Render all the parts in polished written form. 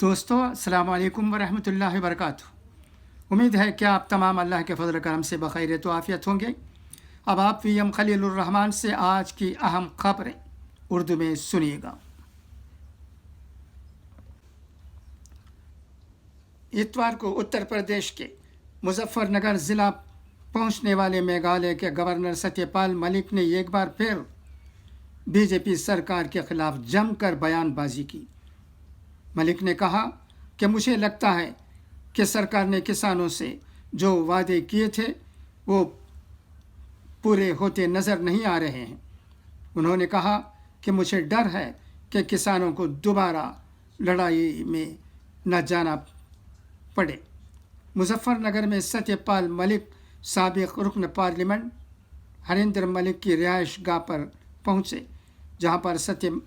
दोस्तों अस्सलाम वालेकुम वरहमतुल्लाहि वबरकातुहू। उम्मीद है कि आप तमाम अल्लाह के फजल करम से बखैर तो आफ़ियत होंगे। अब आप वीएम खलीलुर रहमान से आज की अहम खबरें उर्दू में सुनिएगा। इतवार को उत्तर प्रदेश के मुजफ्फरनगर ज़िला पहुंचने वाले मेघालय के गवर्नर सत्यपाल मलिक ने एक बार फिर बीजेपी सरकार के खिलाफ जमकर बयानबाजी की। मलिक ने कहा कि मुझे लगता है कि सरकार ने किसानों से जो वादे किए थे वो पूरे होते नज़र नहीं आ रहे हैं। उन्होंने कहा कि मुझे डर है कि किसानों को दोबारा लड़ाई में न जाना पड़े। मुजफ्फरनगर में सत्यपाल मलिक साबिक रुकन पार्लियामेंट हरिंदर मलिक की रिहाइश गाह पर पहुँचे, जहाँ पर सत्यपाल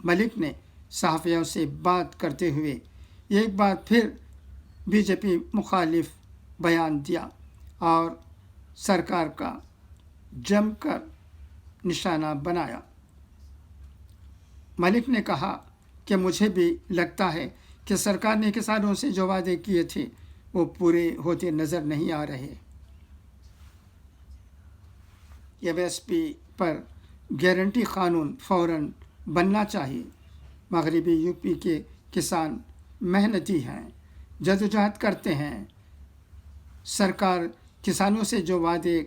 मलिक ने सहाफ़ियों से बात करते हुए एक बार फिर बीजेपी मुखालिफ बयान दिया और सरकार का जमकर निशाना बनाया। मलिक ने कहा कि मुझे भी लगता है कि सरकार ने किसानों से जो वादे किए थे वो पूरे होते नज़र नहीं आ रहे। एमएसपी पर गारंटी कानून फ़ौरन बनना चाहिए। मगरबी यूपी के किसान मेहनती हैं, जदोजहद करते हैं। सरकार किसानों से जो वादे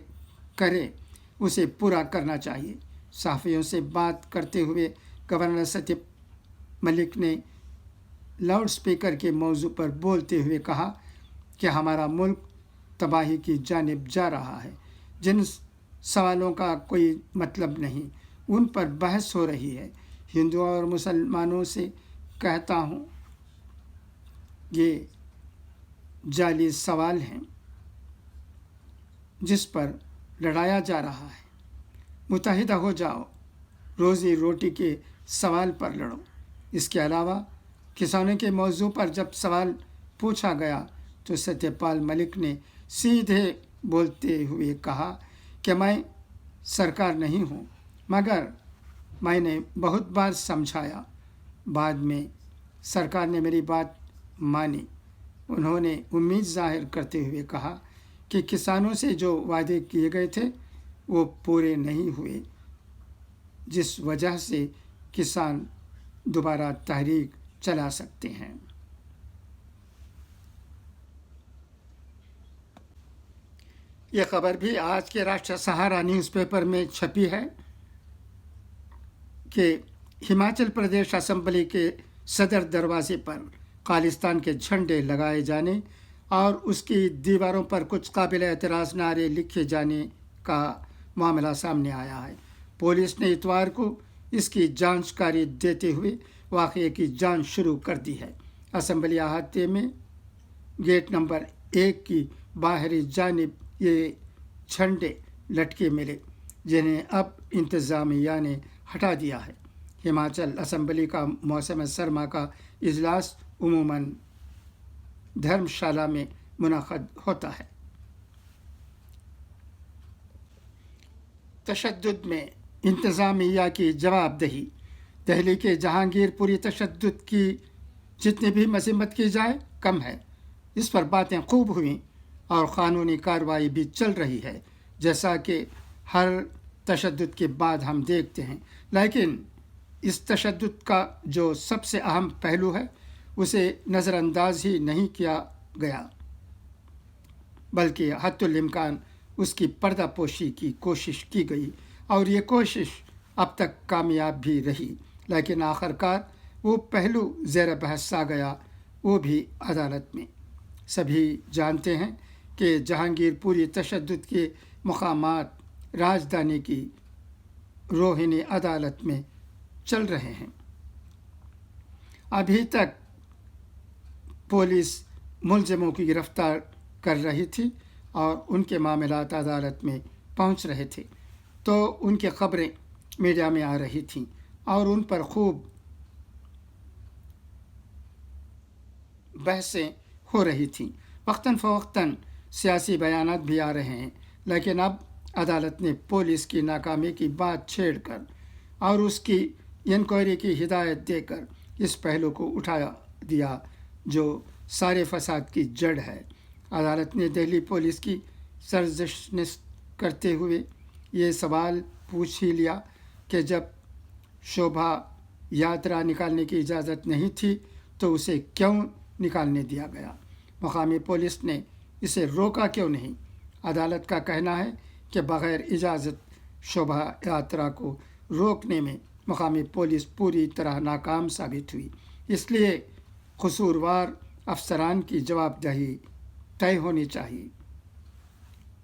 करे उसे पूरा करना चाहिए। सहाफ़ियों से बात करते हुए गवर्नर सत्यपाल मलिक ने लाउड स्पीकर के मौजू पर बोलते हुए कहा कि हमारा मुल्क तबाही की जानिब जा रहा है। जिन सवालों का कोई मतलब नहीं उन पर बहस हो रही है। हिंदुओं और मुसलमानों से कहता हूँ, ये जाली सवाल हैं जिस पर लड़ाया जा रहा है। मुत्तहिदा हो जाओ, रोज़ी रोटी के सवाल पर लड़ो। इसके अलावा किसानों के मौजू पर जब सवाल पूछा गया तो सत्यपाल मलिक ने सीधे बोलते हुए कहा कि मैं सरकार नहीं हूँ, मगर मैंने बहुत बार समझाया। बाद में सरकार ने मेरी बात मानी। उन्होंने उम्मीद जाहिर करते हुए कहा कि किसानों से जो वादे किए गए थे वो पूरे नहीं हुए, जिस वजह से किसान दोबारा तहरीक चला सकते हैं। ये खबर भी आज के राष्ट्रीय सहारा न्यूज़पेपर में छपी है कि हिमाचल प्रदेश असेंबली के सदर दरवाजे पर खालिस्तान के झंडे लगाए जाने और उसकी दीवारों पर कुछ काबिल एतराज़ नारे लिखे जाने का मामला सामने आया है। पुलिस ने इतवार को इसकी जानकारी देते हुए वाक़ये की जांच शुरू कर दी है। असेंबली अहाते में गेट नंबर 1 की बाहरी जानिब ये झंडे लटके मिले, जिन्हें अब इंतज़ामिया ने हटा दिया है। हिमाचल असेंबली का मौसम सरमा का इजलास उमूमन धर्मशाला में मुनक़द होता है। तशद्दुद में इंतज़ामिया की जवाबदेही। दिल्ली के जहांगीरपुरी तशद्दुद की जितनी भी मज़म्मत की जाए कम है। इस पर बातें खूब हुई और क़ानूनी कार्रवाई भी चल रही है, जैसा कि हर तशद्दुद के बाद हम देखते हैं। लेकिन इस तशद्दुद का जो सबसे अहम पहलू है उसे नज़रअंदाज ही नहीं किया गया, बल्कि हद्दुल इम्कान उसकी पर्दापोशी की कोशिश की गई और ये कोशिश अब तक कामयाब भी रही। लेकिन आखिरकार वो पहलू ज़ेर बहस आ गया, वो भी अदालत में। सभी जानते हैं कि जहांगीरपुरी तशद्दुद के मकामात राजधानी की रोहिणी अदालत में चल रहे हैं। अभी तक पुलिस मुलज़िमों की गिरफ्तार कर रही थी और उनके मामलात अदालत में पहुंच रहे थे, तो उनकी खबरें मीडिया में आ रही थीं और उन पर खूब बहसें हो रही थीं। वक्तन फ़वक्तन सियासी बयानात भी आ रहे हैं, लेकिन अब अदालत ने पुलिस की नाकामी की बात छेड़कर और उसकी इंक्वायरी की हिदायत देकर इस पहलू को उठा दिया जो सारे फसाद की जड़ है। अदालत ने दिल्ली पुलिस की सरजश करते हुए ये सवाल पूछ ही लिया कि जब शोभा यात्रा निकालने की इजाज़त नहीं थी तो उसे क्यों निकालने दिया गया। मकामी पुलिस ने इसे रोका क्यों नहीं। अदालत का कहना है कि बग़ैर इजाज़त शोभा यात्रा को रोकने में मकामी पुलिस पूरी तरह नाकाम साबित हुई, इसलिए कसूरवार अफसरान की जवाबदेही तय होनी चाहिए।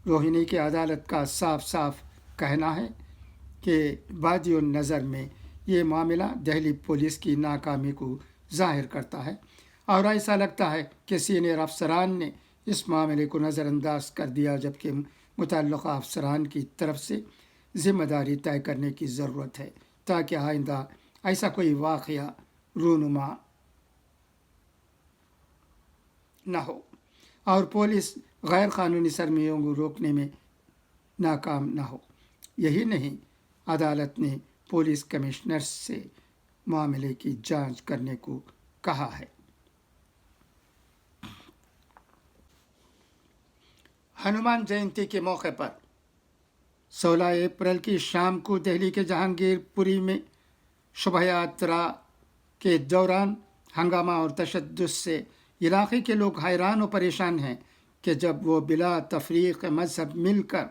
रोहिणी की अदालत का साफ साफ कहना है कि वादियों नज़र में ये मामला दिल्ली पुलिस की नाकामी को जाहिर करता है और ऐसा लगता है कि सीनियर अफसरान ने इस मामले को नज़रअंदाज कर दिया, जबकि मुतल्लिक़ा अफसरान की तरफ से ज़िम्मेदारी तय करने की ज़रूरत है ताकि आइंदा ऐसा कोई वाक़या रूनुमा न हो और पुलिस गैर कानूनी सरगर्मियों को रोकने में नाकाम न हो। यही नहीं, अदालत ने पुलिस कमिश्नर से मामले की जांच करने को कहा है। हनुमान जयंती के मौके पर 16 अप्रैल की शाम को दिल्ली के जहांगीरपुरी में शोभा यात्रा के दौरान हंगामा और तशद्दुद से इलाके के लोग हैरान और परेशान हैं कि जब वो बिला तफरीक मजहब मिलकर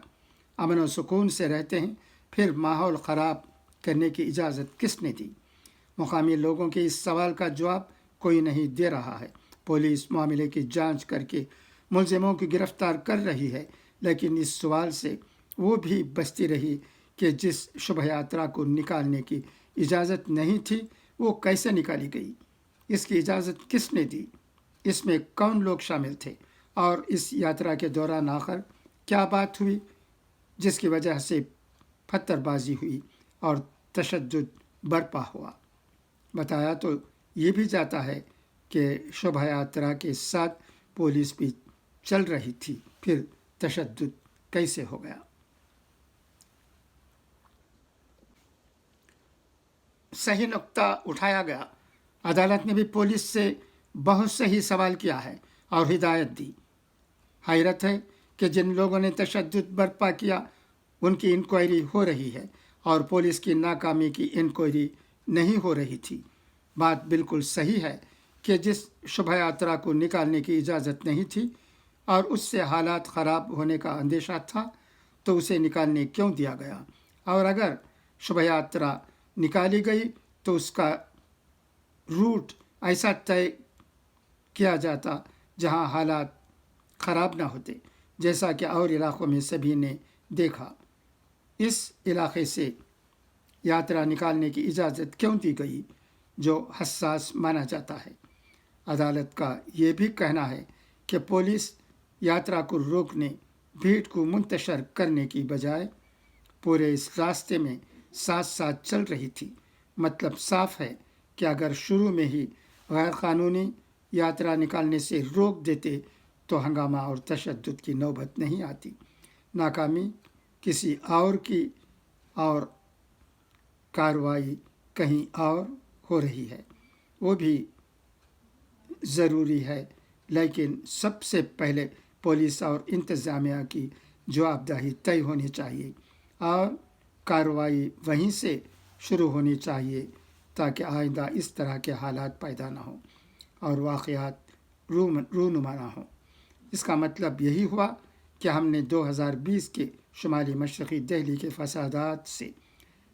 अमन और सुकून से रहते हैं, फिर माहौल ख़राब करने की इजाज़त किसने दी। मुकामी लोगों के इस सवाल का जवाब कोई नहीं दे रहा है। पुलिस मामले की जांच करके मुलजिमों की गिरफ्तार कर रही है, लेकिन इस सवाल से वो भी बचती रही कि जिस शोभा यात्रा को निकालने की इजाज़त नहीं थी वो कैसे निकाली गई, इसकी इजाज़त किसने दी, इसमें कौन लोग शामिल थे और इस यात्रा के दौरान आखिर क्या बात हुई जिसकी वजह से पत्थरबाजी हुई और तशद्दुद बरपा हुआ। बताया तो ये भी जाता है कि शोभा यात्रा के साथ पुलिस भी चल रही थी, फिर तशद्दुद कैसे हो गया। सही नुक्ता उठाया गया। अदालत ने भी पुलिस से बहुत सही सवाल किया है और हिदायत दी। हैरत है कि जिन लोगों ने तशद्दुद बर्पा किया उनकी इंक्वायरी हो रही है और पुलिस की नाकामी की इंक्वायरी नहीं हो रही थी। बात बिल्कुल सही है कि जिस शोभा यात्रा को निकालने की इजाज़त नहीं थी और उससे हालात ख़राब होने का अंदेशा था तो उसे निकालने क्यों दिया गया, और अगर शोभा यात्रा निकाली गई तो उसका रूट ऐसा तय किया जाता जहां हालात ख़राब ना होते, जैसा कि और इलाक़ों में सभी ने देखा। इस इलाक़े से यात्रा निकालने की इजाज़त क्यों दी गई जो हसास माना जाता है। अदालत का ये भी कहना है कि पुलिस यात्रा को रोकने, भीड़ को मुंतशर करने की बजाय पूरे इस रास्ते में साथ साथ चल रही थी। मतलब साफ है कि अगर शुरू में ही गैर कानूनी यात्रा निकालने से रोक देते तो हंगामा और तशद्दुद की नौबत नहीं आती। नाकामी किसी और की और कार्रवाई कहीं और हो रही है, वो भी ज़रूरी है, लेकिन सबसे पहले पुलिस और इंतज़ामिया की जवाबदेही तय होनी चाहिए और कार्रवाई वहीं से शुरू होनी चाहिए ताकि आइंदा इस तरह के हालात पैदा ना हो और वाक़यात रूनुमा ना हो। इसका मतलब यही हुआ कि हमने 2020 के शुमाली मशरक़ी दिल्ली के फसादात से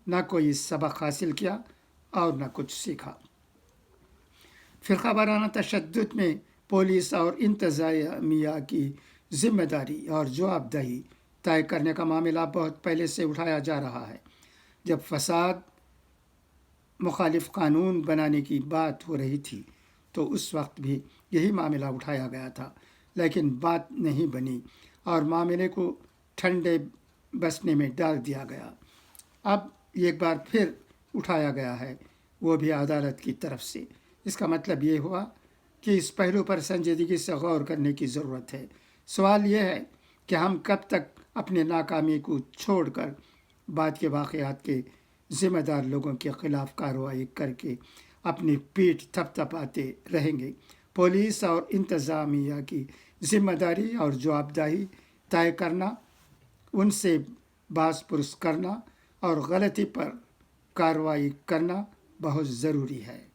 न कोई सबक हासिल किया और न कुछ सीखा। फ़िरक़ा वाराना तशद्दुद में पुलिस और इंतज़ामिया की ज़िम्मेदारी और जवाबदेही तय करने का मामला बहुत पहले से उठाया जा रहा है। जब फसाद मुखालिफ कानून बनाने की बात हो रही थी तो उस वक्त भी यही मामला उठाया गया था, लेकिन बात नहीं बनी और मामले को ठंडे बसने में डाल दिया गया। अब एक बार फिर उठाया गया है, वो भी अदालत की तरफ से। इसका मतलब ये हुआ कि इस पहलू पर संजीदगी से गौर करने की ज़रूरत है। सवाल यह है कि हम कब तक अपने नाकामी को छोड़कर बाद के वाक़यात के ज़िम्मेदार लोगों के ख़िलाफ़ कार्रवाई करके اپنی پیٹھ تھپتھپاتے رہیں گے۔ پولیس اور انتظامیہ کی ذمہ داری اور جوابدہی طے کرنا، ان سے باز پرس کرنا اور غلطی پر کارروائی کرنا بہت ضروری ہے۔